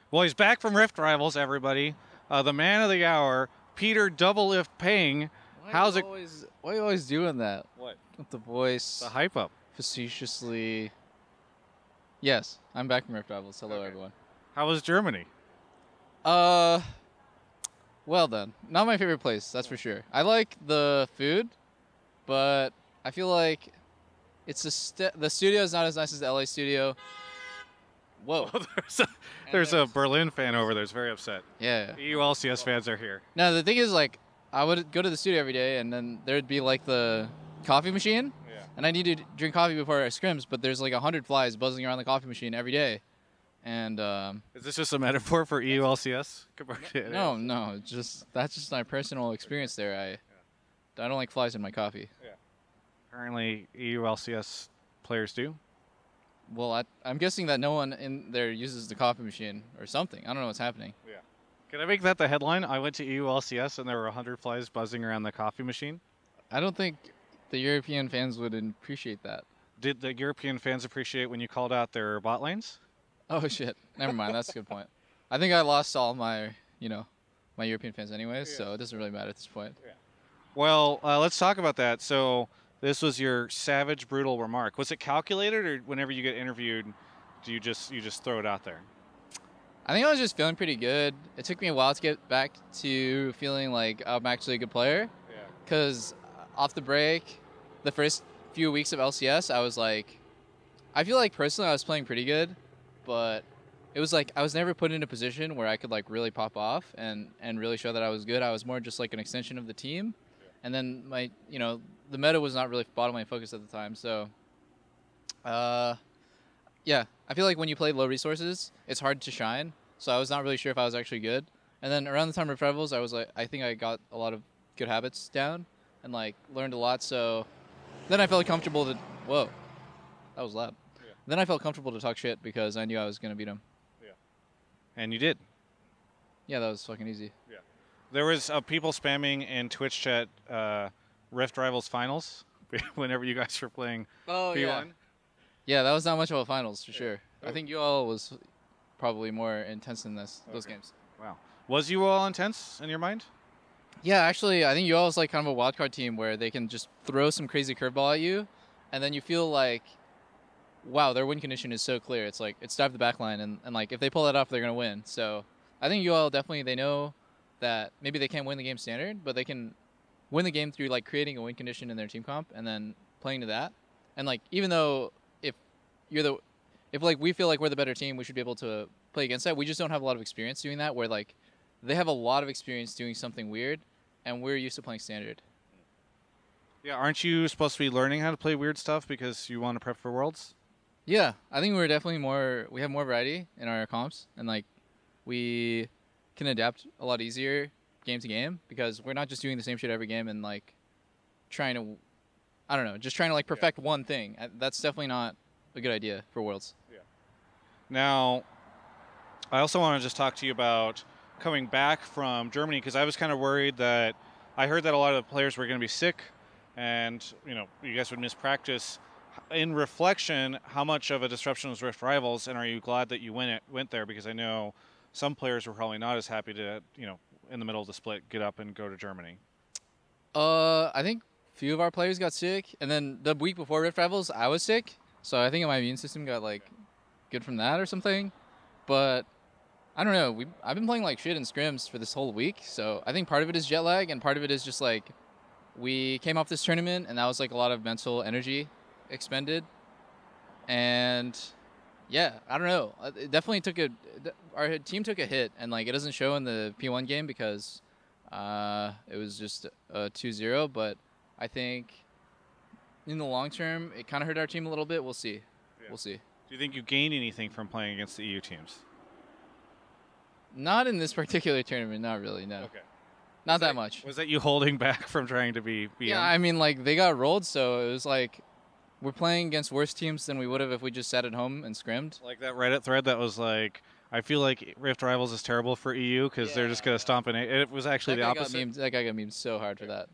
Well, he's back from Rift Rivals, everybody. The man of the hour, Peter Doublelift Payne. How's it? Why are you always doing that? What? With the voice. The hype up. Facetiously. Yes, I'm back from Rift Rivals. Hello, everyone. How was Germany? Well done. Not my favorite place, that's for sure. I like the food, but I feel like it's the studio is not as nice as the LA studio. Whoa. There's a Berlin fan over there who's very upset. Yeah. EU LCS fans are here. No, the thing is, like, I would go to the studio every day, and then there'd be, like, the coffee machine. Yeah. And I need to drink coffee before our scrims, but there's, like, 100 flies buzzing around the coffee machine every day. And, is this just a metaphor for EU LCS? No. That's just my personal experience there. I don't like flies in my coffee. Yeah. Apparently, EU LCS players do. Well, I'm guessing that no one in there uses the coffee machine or something. I don't know what's happening. Yeah. Can I make that the headline? I went to EU LCS and there were 100 flies buzzing around the coffee machine. I don't think the European fans would appreciate that. Did the European fans appreciate when you called out their bot lanes? Oh, shit. Never mind. That's a good point. I think I lost all my European fans anyways, so it doesn't really matter at this point. Yeah. Well, let's talk about that. So this was your savage, brutal remark. Was it calculated, or whenever you get interviewed, do you just throw it out there? I think I was just feeling pretty good. It took me a while to get back to feeling like I'm actually a good player. Yeah. Because off the break, the first few weeks of LCS, I was like, I feel like personally I was playing pretty good, but it was like I was never put in a position where I could like really pop off and really show that I was good. I was more just like an extension of the team. Yeah. And then the meta was not really bottom lane focused at the time. So, yeah, I feel like when you play low resources, it's hard to shine. So I was not really sure if I was actually good. And then around the time of Rivals, I think I got a lot of good habits down and like learned a lot. So then I felt comfortable to, whoa, that was loud. Yeah. Then I felt comfortable to talk shit because I knew I was going to beat him. Yeah. And you did. Yeah, that was fucking easy. Yeah. There was people spamming in Twitch chat Rift Rivals Finals whenever you guys were playing P1. Yeah. Yeah, that was not much of a finals for sure. I think UL was probably more intense than those games. Wow. Was UL intense in your mind? Yeah, actually, I think UL is like kind of a wildcard team where they can just throw some crazy curveball at you, and then you feel like, wow, their win condition is so clear. It's like, it's dive the back line, and like, if they pull that off, they're going to win. So I think UL definitely, they know that maybe they can't win the game standard, but they can win the game through like creating a win condition in their team comp and then playing to that. And like, even though if like we feel like we're the better team, we should be able to play against that. We just don't have a lot of experience doing that, where like they have a lot of experience doing something weird, and we're used to playing standard. Yeah, aren't you supposed to be learning how to play weird stuff because you want to prep for Worlds? Yeah, I think we're definitely we have more variety in our comps, and like we can adapt a lot easier game to game because we're not just doing the same shit every game and like trying to, I don't know, just trying to like perfect one thing. That's definitely not a good idea for Worlds. Yeah. Now, I also want to just talk to you about coming back from Germany, because I was kind of worried that I heard that a lot of the players were going to be sick and, you guys would miss practice. In reflection, how much of a disruption was Rift Rivals, and are you glad that you went there? Because I know some players were probably not as happy to, in the middle of the split, get up and go to Germany. I think a few of our players got sick, and then the week before Rift Rivals, I was sick. So I think my immune system got like good from that or something. But I don't know. I've been playing like shit in scrims for this whole week. So I think part of it is jet lag, and part of it is just like we came off this tournament and that was like a lot of mental energy expended. And yeah, I don't know. It definitely our team took a hit, and like it doesn't show in the P1 game because it was just a 2-0. But I think in the long term, it kind of hurt our team a little bit. We'll see. Yeah. We'll see. Do you think you gained anything from playing against the EU teams? Not in this particular tournament. Not really, no. Okay. Not that much. Was that you holding back from trying to be BM? Yeah, I mean, like, they got rolled, so it was like we're playing against worse teams than we would have if we just sat at home and scrimmed. Like that Reddit thread that was like, I feel like Rift Rivals is terrible for EU because they're just going to stomp in it. It was actually the opposite. That guy got memed so hard for that.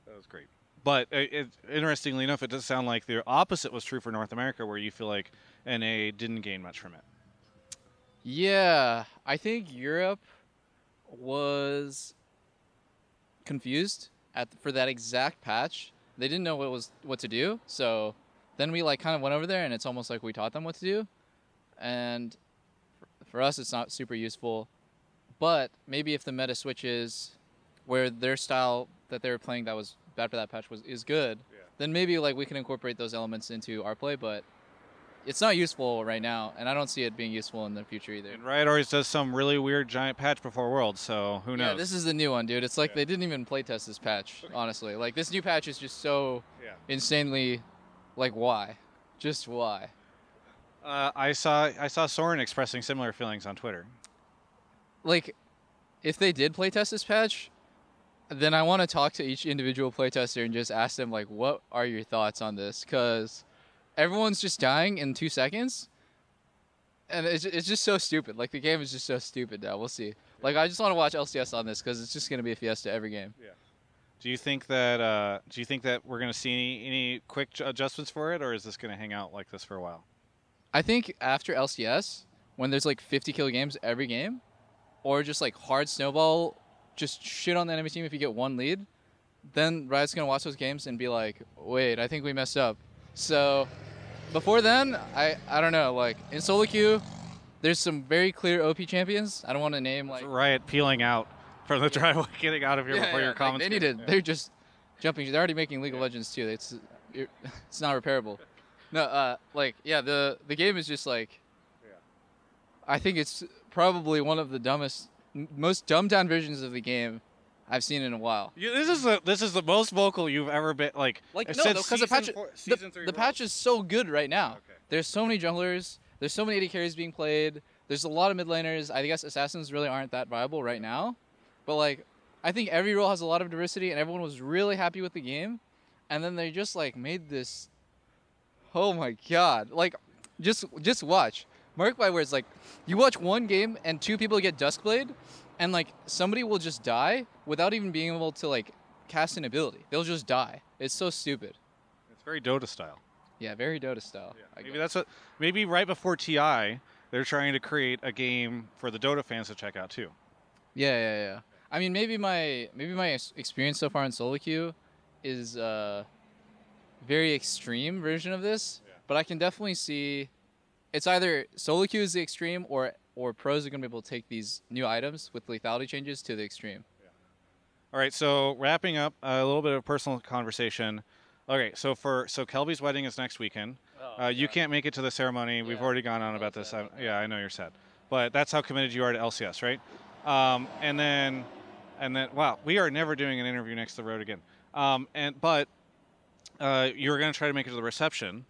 That was great. But interestingly enough, it does sound like the opposite was true for North America, where you feel like NA didn't gain much from it. Yeah, I think Europe was confused for that exact patch. They didn't know what to do, so then we like kind of went over there, and it's almost like we taught them what to do. And for us, it's not super useful. But maybe if the meta switches, where their style that they were playing that was bad for that patch is good, then maybe like we can incorporate those elements into our play. But it's not useful right now, and I don't see it being useful in the future either. And Riot always does some really weird giant patch before Worlds, so who knows? Yeah, this is the new one, dude. It's like they didn't even playtest this patch, honestly. Like, this new patch is just so insanely, like, why? Just why? I saw Soren expressing similar feelings on Twitter. Like, if they did playtest this patch, then I want to talk to each individual playtester and just ask them, like, what are your thoughts on this? Because everyone's just dying in 2 seconds, and it's just so stupid. Like, the game is just so stupid now. We'll see. Like, I just want to watch LCS on this because it's just going to be a fiesta every game. Yeah. Do you think that we're going to see any quick adjustments for it, or is this going to hang out like this for a while? I think after LCS, when there's like 50 kill games every game, or just like hard snowball, just shit on the enemy team if you get one lead, then Riot's going to watch those games and be like, wait, I think we messed up. So before then, I don't know. Like, in solo queue, there's some very clear OP champions. I don't want to name like Riot peeling out from the driveway, getting out of here before your comments. Like, they need to. They're just jumping. They're already making League of Legends too. It's not repairable. No, the game is just like. I think it's probably one of the dumbest, most dumbed down versions of the game I've seen in a while. This is the most vocal you've ever been. Like no, because the patch is so good right now. Okay. There's so many junglers. There's so many AD carries being played. There's a lot of mid laners. I guess assassins really aren't that viable right now, but like, I think every role has a lot of diversity, and everyone was really happy with the game, and then they just like made this. Oh my god! Like, just watch. Mark my words. Like, you watch one game and 2 people get Duskblade, and like somebody will just die without even being able to like cast an ability. They'll just die. It's so stupid. It's very Dota style. Yeah, very Dota style. Yeah. Maybe right before TI, they're trying to create a game for the Dota fans to check out too. Yeah. I mean, maybe my experience so far in solo queue is a very extreme version of this, but I can definitely see it's either solo queue is the extreme or pros are going to be able to take these new items with lethality changes to the extreme. Yeah. All right, so wrapping up a little bit of personal conversation. Okay, so Kelby's wedding is next weekend. You can't make it to the ceremony. We've already gone on about this. I know you're sad, but that's how committed you are to LCS, right? And then, wow, we are never doing an interview next to the road again. But you're going to try to make it to the reception.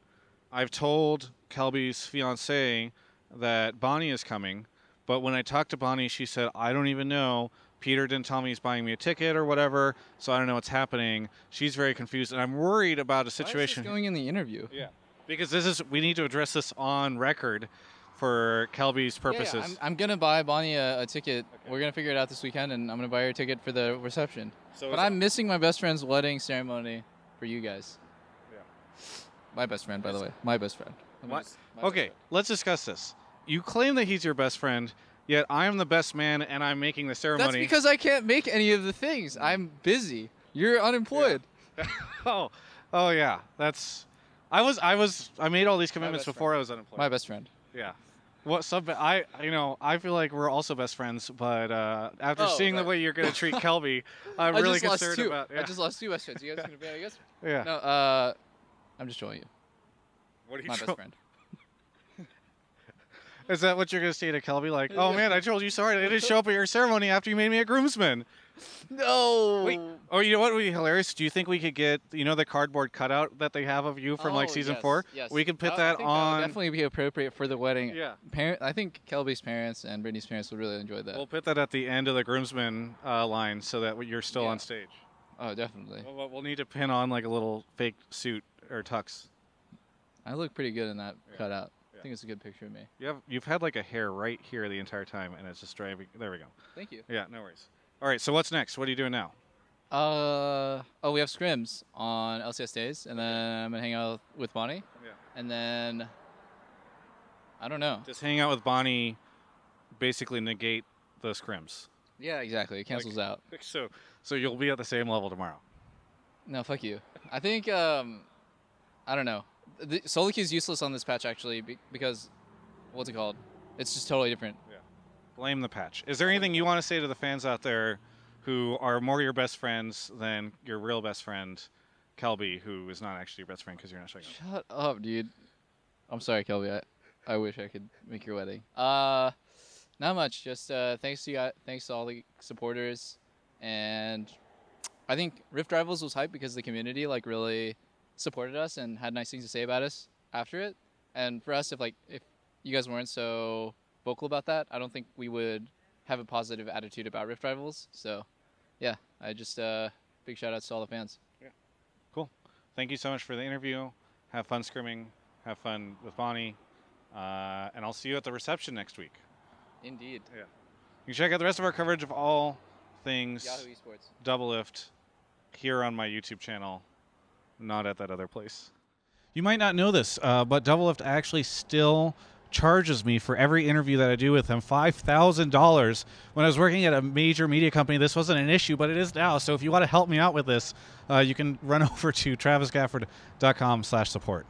I've told Kelby's fiance that Bonnie is coming, but when I talked to Bonnie, she said, I don't even know. Peter didn't tell me he's buying me a ticket or whatever, so I don't know what's happening. She's very confused, and I'm worried about a situation. Why is this going in the interview? Yeah, because we need to address this on record for Kelby's purposes. Yeah, I'm going to buy Bonnie a ticket. Okay. We're going to figure it out this weekend, and I'm going to buy her a ticket for the reception. But I'm missing my best friend's wedding ceremony for you guys. Yeah. My best friend, by the way. My best friend. Okay, let's discuss this. You claim that he's your best friend, yet I am the best man and I'm making the ceremony. That's because I can't make any of the things. I'm busy. You're unemployed. Yeah. oh yeah. I made all these commitments before I was unemployed. My best friend. Yeah. I feel like we're also best friends, but after seeing the way you're going to treat Kelby, I'm really concerned about. Yeah. I just lost 2 best friends. You guys gonna be, I guess? Yeah. No, I'm just trolling you. What are you my best friend. Is that what you're going to say to Kelby? Like, oh man, I told you sorry. I didn't show up at your ceremony after you made me a groomsman. No. Wait. Oh, you know what would be hilarious? Do you think we could get, the cardboard cutout that they have of you from season 4? Yes. We could put that on. That would definitely be appropriate for the wedding. Yeah. I think Kelby's parents and Brittany's parents would really enjoy that. We'll put that at the end of the groomsman line so that you're still on stage. Oh, definitely. We'll need to pin on like a little fake suit or tux. I look pretty good in that cutout. I think it's a good picture of me. You've had like a hair right here the entire time, and it's just driving. There we go. Thank you. Yeah, no worries. All right, so what's next? What are you doing now? We have scrims on LCS days, and then I'm gonna hang out with Bonnie. Yeah. And then I don't know. Just hang out with Bonnie basically negate the scrims. Yeah, exactly. It cancels out. So you'll be at the same level tomorrow. No, fuck you. I think I don't know. The solo queue is useless on this patch actually because what's it called? It's just totally different. Yeah. Blame the patch. Is there anything you want to say to the fans out there who are more your best friends than your real best friend, Kelby, who is not actually your best friend because you're not showing up? Shut up, dude. I'm sorry, Kelby. I wish I could make your wedding. Not much. Just thanks to you guys, thanks to all the supporters, and I think Rift Rivals was hyped because the community like really supported us and had nice things to say about us after it. And for us, if you guys weren't so vocal about that, I don't think we would have a positive attitude about Rift Rivals. So, yeah, I just big shout outs to all the fans. Yeah, cool. Thank you so much for the interview. Have fun scrimming. Have fun with Bonnie. And I'll see you at the reception next week. Indeed. Yeah. You can check out the rest of our coverage of all things Yahoo Esports. Doublelift here on my YouTube channel, not at that other place. You might not know this, but Doublelift actually still charges me for every interview that I do with him $5,000. When I was working at a major media company, this wasn't an issue, but it is now. So if you want to help me out with this, you can run over to travisgafford.com/support.